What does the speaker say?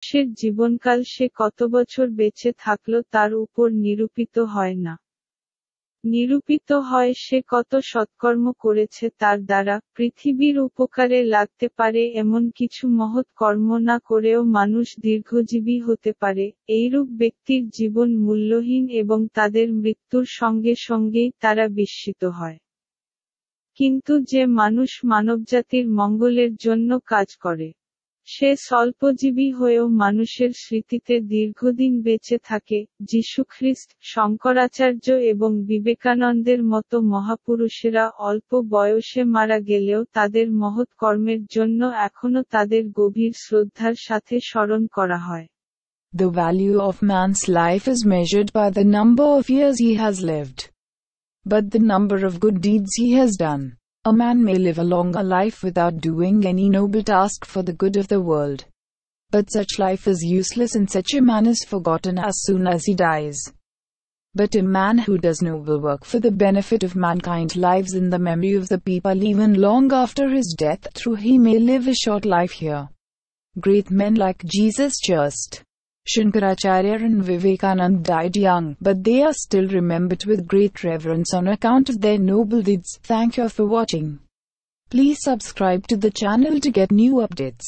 মানুষের জীবনকাল সে কত বছর বেঁচে থাকলো তার উপর নিরূপিত হয় না। নিরূপিত হয় সে কত সৎকর্ম করেছে তার দ্বারা। পৃথিবীর উপকারে লাগতে পারে এমন কিছু মহৎ কর্ম না করেও মানুষ দীর্ঘজীবী হতে পারে। এইরূপ ব্যক্তির জীবন মূল্যহীন এবং তাদের মৃত্যুর সঙ্গে সঙ্গেই তারা বিস্মিত হয়। কিন্তু যে মানুষ মানবজাতির মঙ্গলের জন্য কাজ করে, সে স্বল্পজীবী হয়েও মানুষের স্মৃতিতে দীর্ঘদিন বেঁচে থাকে। যীশুখ্রিস্ট, শঙ্করাচার্য এবং বিবেকানন্দের মতো মহাপুরুষেরা অল্প বয়সে মারা গেলেও তাদের মহৎ কর্মের জন্য এখনো তাদের গভীর শ্রদ্ধার সাথে স্মরণ করা হয়। The value of man's life is measured by the number of years he has lived, but the number of good deeds he has done. A man may live a longer life without doing any noble task for the good of the world, but such life is useless and such a man is forgotten as soon as he dies. But a man who does noble work for the benefit of mankind lives in the memory of the people even long after his death, though he may live a short life here. Great men like Jesus Christ, Shankaracharya and Vivekanand died young, but they are still remembered with great reverence on account of their noble deeds. Thank you for watching. Please subscribe to the channel to get new updates.